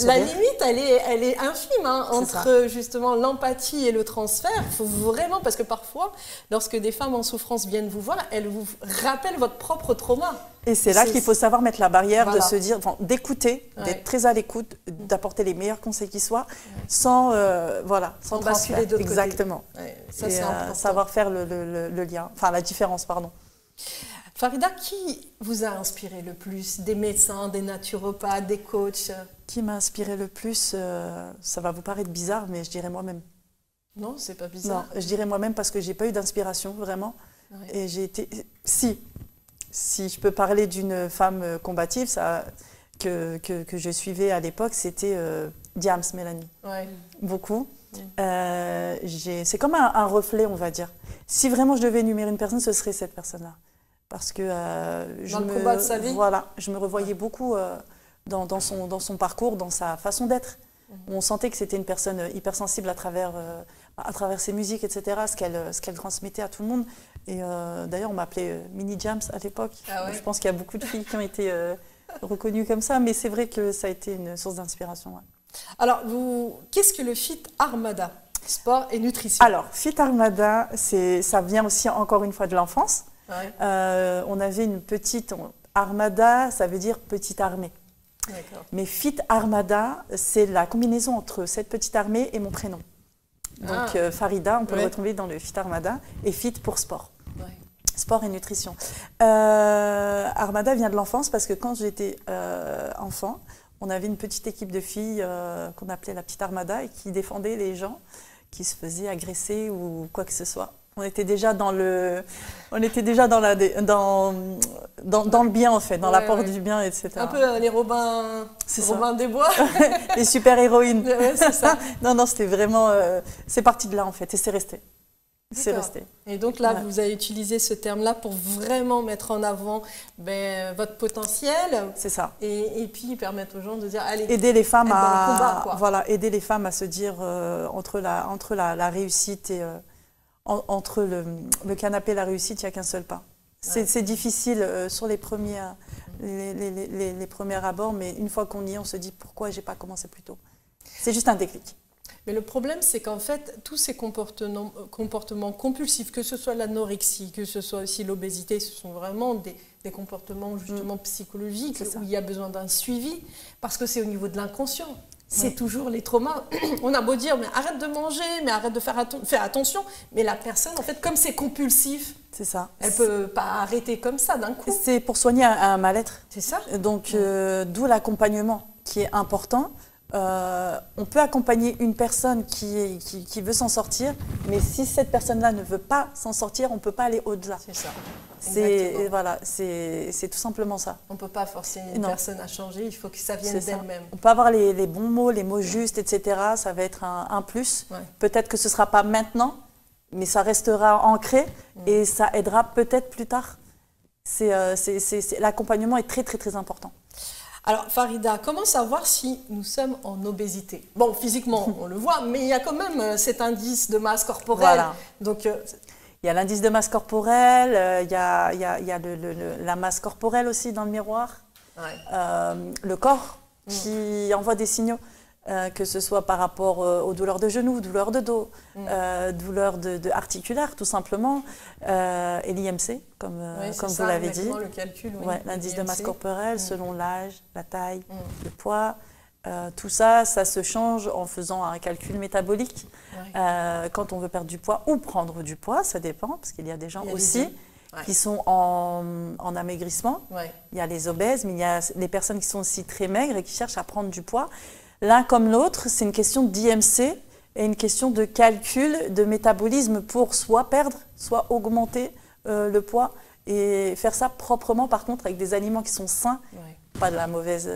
la limite, elle est infime entre justement l'empathie et le transfert. Il faut vraiment, parce que parfois, lorsque des femmes en souffrance viennent vous voir, elles vous rappellent votre propre trauma. Et c'est là qu'il faut savoir mettre la barrière, de se dire, d'écouter, d'être très à l'écoute, d'apporter les meilleurs conseils qui soient, sans basculer d'autre côté. Exactement. Ça, c'est important. Savoir faire le lien, enfin la différence, pardon. Farida, qui vous a inspiré le plus? Des médecins, des naturopathes, des coachs? Qui m'a inspiré le plus? Ça va vous paraître bizarre, mais je dirais moi-même. Non, c'est pas bizarre. Non, je dirais moi-même parce que j'ai pas eu d'inspiration, vraiment. Et j'ai été... Si je peux parler d'une femme combative, que je suivais à l'époque, c'était Diams, Mélanie. Beaucoup. C'est comme un reflet, on va dire. Si vraiment je devais énumérer une personne, ce serait cette personne-là. Parce que combat de sa vie. Voilà, je me revoyais beaucoup dans son parcours, dans sa façon d'être. On sentait que c'était une personne hypersensible à travers ses musiques, etc., ce qu'elle transmettait à tout le monde. Et d'ailleurs, on m'appelait Mini Jams à l'époque. Je pense qu'il y a beaucoup de filles qui ont été reconnues comme ça, mais c'est vrai que ça a été une source d'inspiration. Alors, qu'est-ce que le Fit Armada, sport et nutrition? Alors, Fit Armada, ça vient aussi encore une fois de l'enfance. On avait une petite Armada, ça veut dire petite armée. Mais Fit Armada, c'est la combinaison entre cette petite armée et mon prénom. Donc Farida, on peut le retrouver dans le Fit Armada, et Fit pour sport. Sport et nutrition. Armada vient de l'enfance parce que quand j'étais enfant, on avait une petite équipe de filles qu'on appelait la petite Armada et qui défendait les gens qui se faisaient agresser ou quoi que ce soit. On était déjà dans le bien, en fait, dans l'apport du bien, etc. Un peu les Robin des Bois. Les super-héroïnes. C'est ça. Non, c'était vraiment... c'est parti de là, en fait, et c'est resté. C'est resté. Et donc là, vous avez utilisé ce terme-là pour vraiment mettre en avant votre potentiel. C'est ça. Et puis permettre aux gens de dire, allez, aider les femmes aider les femmes à se dire entre la réussite et... entre le canapé et la réussite, il n'y a qu'un seul pas. C'est difficile sur les premiers abords, mais une fois qu'on y est, on se dit pourquoi je n'ai pas commencé plus tôt. C'est juste un déclic. Mais le problème, c'est qu'en fait, tous ces comportements compulsifs, que ce soit l'anorexie, que ce soit aussi l'obésité, ce sont vraiment des comportements justement psychologiques où il y a besoin d'un suivi, parce que c'est au niveau de l'inconscient. C'est toujours les traumas. On a beau dire, mais arrête de manger, mais arrête de faire attention. Mais la personne, en fait, comme c'est compulsif, elle ne peut pas arrêter comme ça d'un coup. C'est pour soigner un mal-être. C'est ça. Donc, d'où l'accompagnement qui est important. On peut accompagner une personne qui veut s'en sortir, mais si cette personne-là ne veut pas s'en sortir, on ne peut pas aller au-delà. C'est ça. C'est tout simplement ça. On ne peut pas forcer une personne à changer, il faut que ça vienne d'elle-même. On peut avoir les bons mots, les mots justes, etc. Ça va être un plus. Peut-être que ce ne sera pas maintenant, mais ça restera ancré et ça aidera peut-être plus tard. L'accompagnement est très, très, très important. Alors Farida, comment savoir si nous sommes en obésité? Bon, physiquement, on le voit, mais il y a quand même cet indice de masse corporelle. Voilà. Donc, il y a l'indice de masse corporelle, il y a la masse corporelle aussi dans le miroir, le corps qui envoie des signaux. que ce soit par rapport aux douleurs de genoux, douleurs de dos, douleurs articulaires tout simplement, et l'IMC, comme vous l'avez dit. Le calcul, l'indice de masse corporelle selon l'âge, la taille, le poids. Tout ça, ça se change en faisant un calcul métabolique. Quand on veut perdre du poids ou prendre du poids, ça dépend, parce qu'il y a des gens aussi qui sont en amaigrissement. Il y a les obèses, mais il y a les personnes qui sont aussi très maigres et qui cherchent à prendre du poids. L'un comme l'autre, c'est une question d'IMC et une question de calcul de métabolisme pour soit perdre, soit augmenter le poids et faire ça proprement, par contre, avec des aliments qui sont sains. Pas de la mauvaise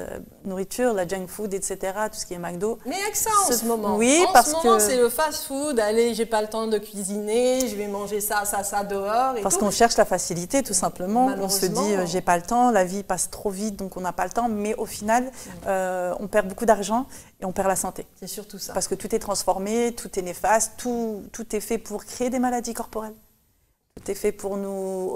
nourriture, la junk food, etc., tout ce qui est McDo. Mais il n'y a que ça en ce moment. Oui, en ce moment, c'est le fast-food. Allez, j'ai pas le temps de cuisiner, je vais manger ça dehors. Parce qu'on cherche la facilité, tout simplement. On se dit, j'ai pas le temps, la vie passe trop vite, donc on n'a pas le temps. Mais au final, on perd beaucoup d'argent et on perd la santé. C'est surtout ça. Parce que tout est transformé, tout est néfaste, tout est fait pour créer des maladies corporelles. Tout est fait pour nous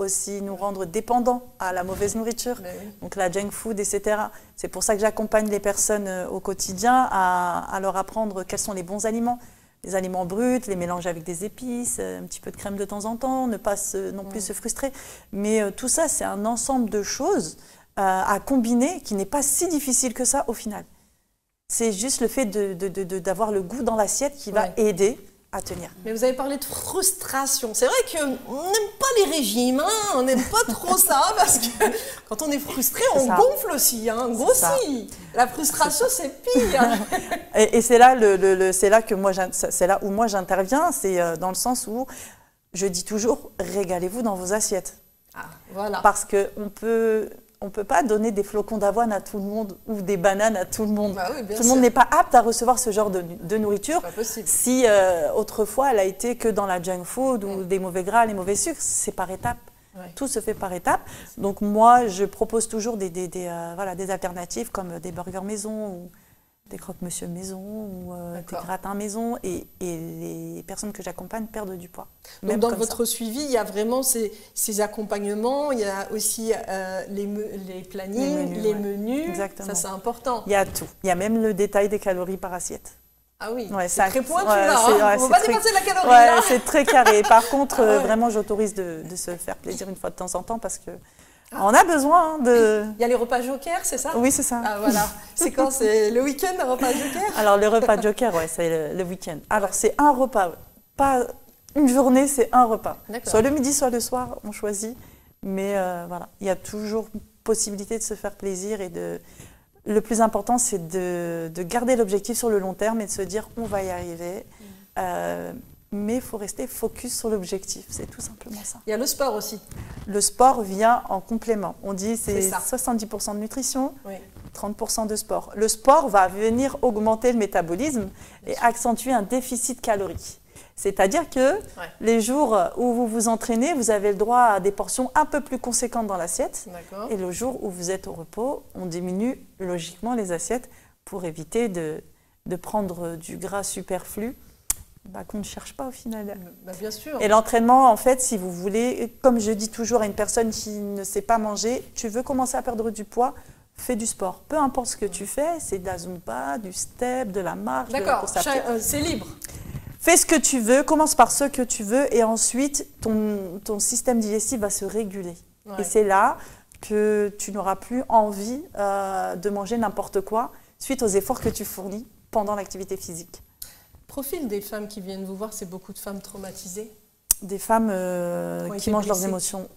rendre dépendants à la mauvaise nourriture, donc la junk food, etc. C'est pour ça que j'accompagne les personnes au quotidien à leur apprendre quels sont les bons aliments. Les aliments bruts, les mélanger avec des épices, un petit peu de crème de temps en temps, ne pas non plus se frustrer. Mais tout ça, c'est un ensemble de choses à combiner qui n'est pas si difficile que ça au final. C'est juste le fait d'avoir le goût dans l'assiette qui va aider à tenir. Mais vous avez parlé de frustration. C'est vrai qu'on n'aime pas les régimes, on n'aime pas trop ça, parce que quand on est frustré, on gonfle aussi, on grossit. La frustration, c'est pire. Et c'est là, c'est là où moi j'interviens, c'est dans le sens où je dis toujours, régalez-vous dans vos assiettes. Voilà. Parce qu'on peut pas donner des flocons d'avoine à tout le monde ou des bananes à tout le monde. Tout le monde n'est pas apte à recevoir ce genre de nourriture. Si autrefois elle a été que dans la junk food ou des mauvais gras, les mauvais sucres, c'est par étapes. Tout se fait par étapes. Donc moi, je propose toujours des alternatives comme des burgers maison ou des croque-monsieur maison ou des gratins maison, et les personnes que j'accompagne perdent du poids. Donc dans votre suivi, il y a vraiment ces accompagnements, il y a aussi les plannings, les menus. Exactement. Ça c'est important. Il y a tout. Il y a même le détail des calories par assiette. Ah oui, c'est très pointu là, on ne va pas dépasser la calorie. C'est très carré. Par contre, vraiment, j'autorise de se faire plaisir une fois de temps en temps parce que on a besoin de... Il y a les repas joker, c'est ça? Oui, c'est ça. Ah voilà. C'est quand? C'est le week-end, le repas joker? Alors, le repas joker, c'est le week-end. Alors, c'est un repas. Pas une journée, c'est un repas. Soit le midi, soit le soir, on choisit. Mais voilà, il y a toujours possibilité de se faire plaisir et le plus important, c'est de garder l'objectif sur le long terme et de se dire, on va y arriver. Mais il faut rester focus sur l'objectif, c'est tout simplement ça. Il y a le sport aussi. Le sport vient en complément. On dit c'est 70% de nutrition, 30% de sport. Le sport va venir augmenter le métabolisme et accentuer un déficit calorique. C'est-à-dire que les jours où vous vous entraînez, vous avez le droit à des portions un peu plus conséquentes dans l'assiette. Et le jour où vous êtes au repos, on diminue logiquement les assiettes pour éviter de prendre du gras superflu qu'on ne cherche pas au final. Bien sûr. Et l'entraînement, en fait, si vous voulez, comme je dis toujours à une personne qui ne sait pas manger, tu veux commencer à perdre du poids, fais du sport. Peu importe ce que tu fais, c'est de la zumba, du step, de la marche. D'accord, c'est libre. Fais ce que tu veux, commence par ce que tu veux et ensuite ton système digestif va se réguler. Et c'est là que tu n'auras plus envie de manger n'importe quoi suite aux efforts que tu fournis pendant l'activité physique. Profil des femmes qui viennent vous voir, c'est beaucoup de femmes traumatisées? Des femmes qui mangent leurs émotions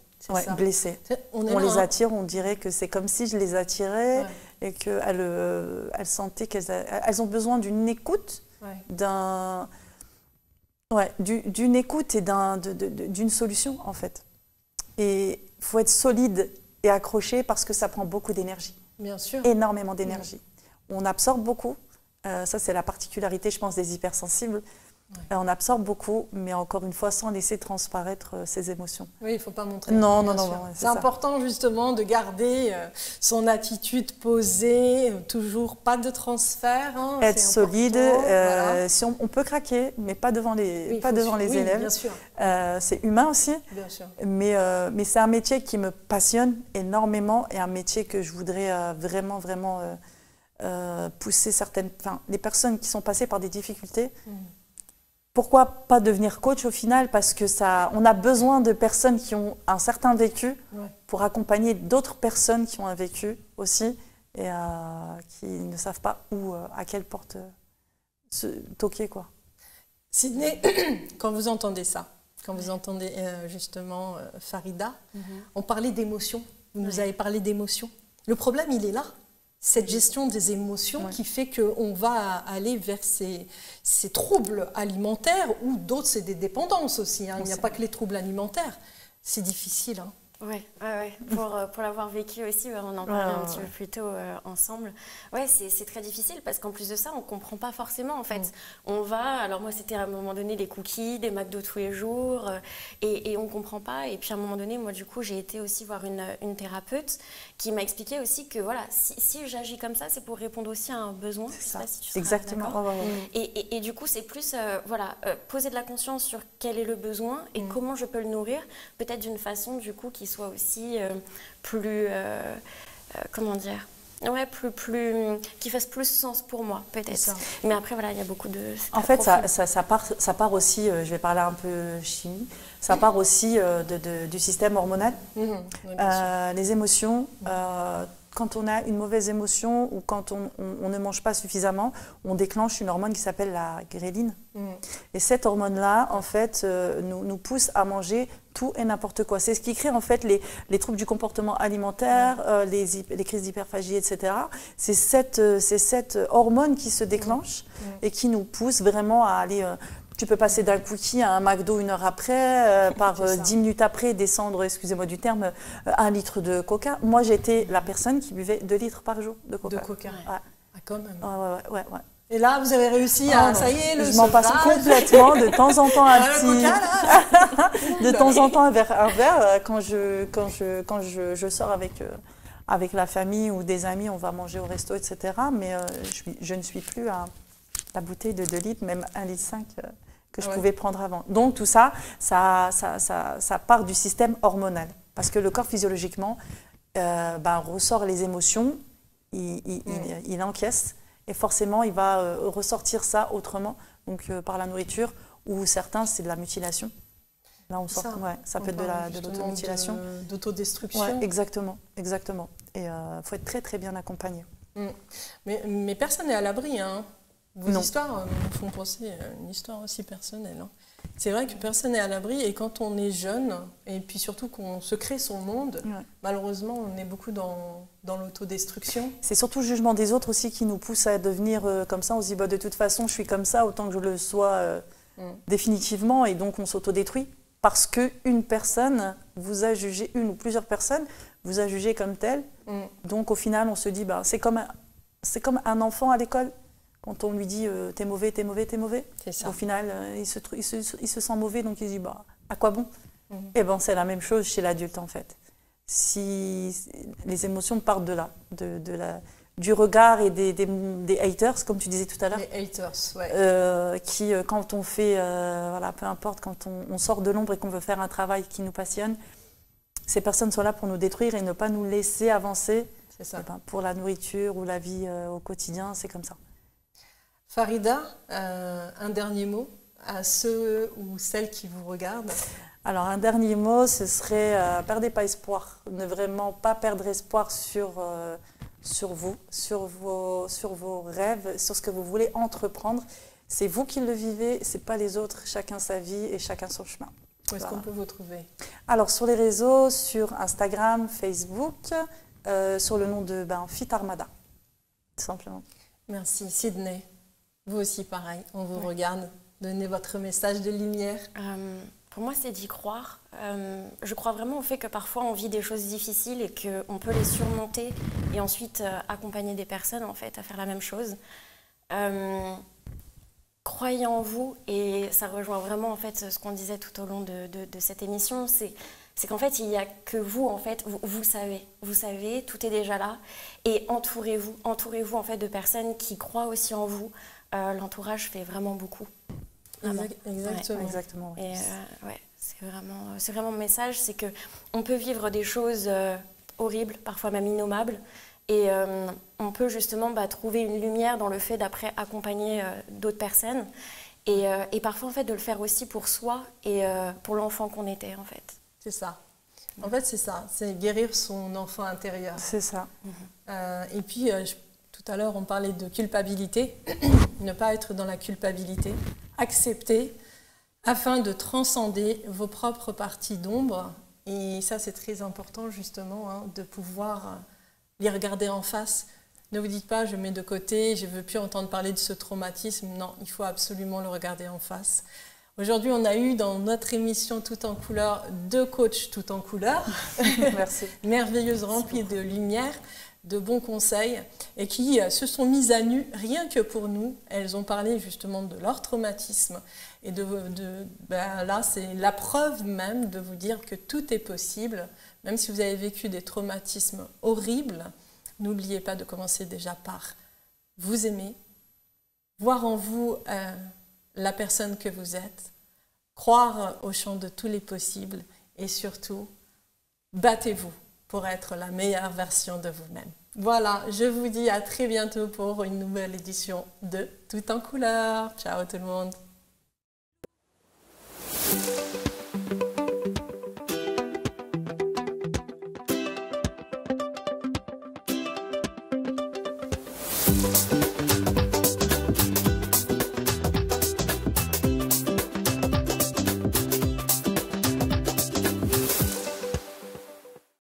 blessées. On les attire, on dirait que c'est comme si je les attirais et qu'elles sentaient qu'elles ont besoin d'une écoute, d'une écoute et d'une solution en fait. Et il faut être solide et accroché parce que ça prend beaucoup d'énergie. Bien sûr. Énormément d'énergie. On absorbe beaucoup. Ça, c'est la particularité, je pense, des hypersensibles. On absorbe beaucoup, mais encore une fois, sans laisser transparaître ses émotions. Oui, il ne faut pas montrer. Non. C'est important, justement, de garder son attitude posée, toujours pas de transfert. Être solide, si on peut craquer, mais pas devant les, les élèves. Bien sûr. C'est humain aussi. Bien sûr. Mais c'est un métier qui me passionne énormément et un métier que je voudrais vraiment pousser les personnes qui sont passées par des difficultés. Pourquoi pas devenir coach au final? Parce que on a besoin de personnes qui ont un certain vécu pour accompagner d'autres personnes qui ont un vécu aussi et qui ne savent pas où, à quelle porte se toquer, quoi. Sydney, quand vous entendez ça, quand vous entendez justement Farida, on parlait d'émotions. Vous nous avez parlé d'émotions. Le problème, il est là. Cette gestion des émotions qui fait qu'on va aller vers ces troubles alimentaires ou d'autres, c'est des dépendances aussi. Hein. Il n'y a pas que les troubles alimentaires. C'est difficile. Hein. Oui, pour l'avoir vécu aussi, on en parlait un petit peu plus tôt ensemble. Ouais, c'est très difficile parce qu'en plus de ça, on ne comprend pas forcément en fait. On va, alors moi c'était à un moment donné des cookies, des McDo tous les jours et on ne comprend pas. Et puis à un moment donné, moi du coup, j'ai été aussi voir une thérapeute qui m'a expliqué aussi que voilà, si j'agis comme ça, c'est pour répondre aussi à un besoin. C'est ça, si tu seras exactement. Et du coup, c'est plus poser de la conscience sur quel est le besoin et comment je peux le nourrir, peut-être d'une façon du coup qui soit aussi plus, comment dire, qui fasse plus sens pour moi, peut-être. Mais après, voilà, il y a beaucoup de... En fait, ça part aussi, je vais parler un peu chimie, ça part aussi du système hormonal. Les émotions, quand on a une mauvaise émotion ou quand on ne mange pas suffisamment, on déclenche une hormone qui s'appelle la gréline. Et cette hormone-là, en fait, nous pousse à manger tout et n'importe quoi. C'est ce qui crée en fait les troubles du comportement alimentaire, les crises d'hyperphagie, etc. C'est cette hormone qui se déclenche et qui nous pousse vraiment à aller... tu peux passer d'un cookie à un McDo 1 heure après, 10 minutes après, descendre, excusez-moi du terme, 1 litre de coca. Moi, j'étais la personne qui buvait 2 litres par jour de coca. De coca, ouais. Ah, quand même. Ouais. Et là, vous avez réussi ça y est, je m'en passe complètement, de temps en temps un petit... de temps en temps un verre, quand je sors avec la famille ou des amis, on va manger au resto, etc. Mais je ne suis plus à la bouteille de 2 litres, même 1,5 litre que je pouvais prendre avant. Donc tout ça part du système hormonal. Parce que le corps, physiologiquement, ressort les émotions, il encaisse, et forcément, il va ressortir ça autrement, donc par la nourriture, ou certains, c'est de la mutilation. Là, ça peut être de l'automutilation. D'autodestruction. Ouais, exactement. Et il faut être très, très bien accompagné. Mais personne n'est à l'abri, hein. Vos histoires me font penser à une histoire aussi personnelle. Hein. C'est vrai que personne n'est à l'abri et quand on est jeune, et puis surtout qu'on se crée son monde, malheureusement, on est beaucoup dans l'autodestruction. C'est surtout le jugement des autres aussi qui nous pousse à devenir comme ça. On se dit, de toute façon, je suis comme ça, autant que je le sois définitivement. Et donc, on s'autodétruit parce qu'une personne vous a jugé, une ou plusieurs personnes vous a jugé comme tel. Donc, au final, on se dit, c'est comme un enfant à l'école. Quand on lui dit t'es mauvais, t'es mauvais, t'es mauvais, au final, il se sent mauvais, donc il se dit à quoi bon? Et c'est la même chose chez l'adulte en fait. Si les émotions partent de là, du regard et des haters, comme tu disais tout à l'heure. Les haters, qui, quand on fait, peu importe, quand on sort de l'ombre et qu'on veut faire un travail qui nous passionne, ces personnes sont là pour nous détruire et ne pas nous laisser avancer. C'est ça. Pour la nourriture ou la vie au quotidien, c'est comme ça. Farida, un dernier mot à ceux ou celles qui vous regardent? Alors, un dernier mot, ce serait perdez pas espoir. Ne vraiment pas perdre espoir sur vous, sur vos rêves, sur ce que vous voulez entreprendre. C'est vous qui le vivez, c'est pas les autres. Chacun sa vie et chacun son chemin. Où est-ce qu'on peut vous trouver? Alors, sur les réseaux, sur Instagram, Facebook, sur le nom de Fit Armada, tout simplement. Merci. Sydney, vous aussi pareil, on vous regarde. Donnez votre message de lumière. Pour moi, c'est d'y croire. Je crois vraiment au fait que parfois on vit des choses difficiles et qu'on peut les surmonter et ensuite accompagner des personnes en fait à faire la même chose. Croyez en vous et ça rejoint vraiment en fait ce qu'on disait tout au long de cette émission. C'est qu'en fait il n'y a que vous en fait. Vous savez, tout est déjà là et entourez-vous en fait de personnes qui croient aussi en vous. L'entourage fait vraiment beaucoup. Exactement. Ouais. Exactement. Et c'est vraiment mon message, c'est que on peut vivre des choses horribles, parfois même innommables, Et on peut justement trouver une lumière dans le fait d'après accompagner d'autres personnes. Et parfois, en fait, de le faire aussi pour soi et pour l'enfant qu'on était, en fait. C'est ça. En fait, c'est ça. C'est guérir son enfant intérieur. C'est ça. Et puis, tout à l'heure, on parlait de culpabilité. Ne pas être dans la culpabilité. Accepter afin de transcender vos propres parties d'ombre. Et ça, c'est très important, justement, hein, de pouvoir les regarder en face. Ne vous dites pas, je mets de côté, je ne veux plus entendre parler de ce traumatisme. Non, il faut absolument le regarder en face. Aujourd'hui, on a eu dans notre émission Tout en couleur 2 coachs tout en couleur. Merci. Merveilleuses, remplies de lumière, de bons conseils et qui se sont mises à nu rien que pour nous. Elles ont parlé justement de leur traumatisme. Et là, c'est la preuve même de vous dire que tout est possible. Même si vous avez vécu des traumatismes horribles, n'oubliez pas de commencer déjà par vous aimer, voir en vous la personne que vous êtes, croire au champ de tous les possibles et surtout, battez-vous pour être la meilleure version de vous-même. Voilà, je vous dis à très bientôt pour une nouvelle édition de Tout en couleur. Ciao tout le monde.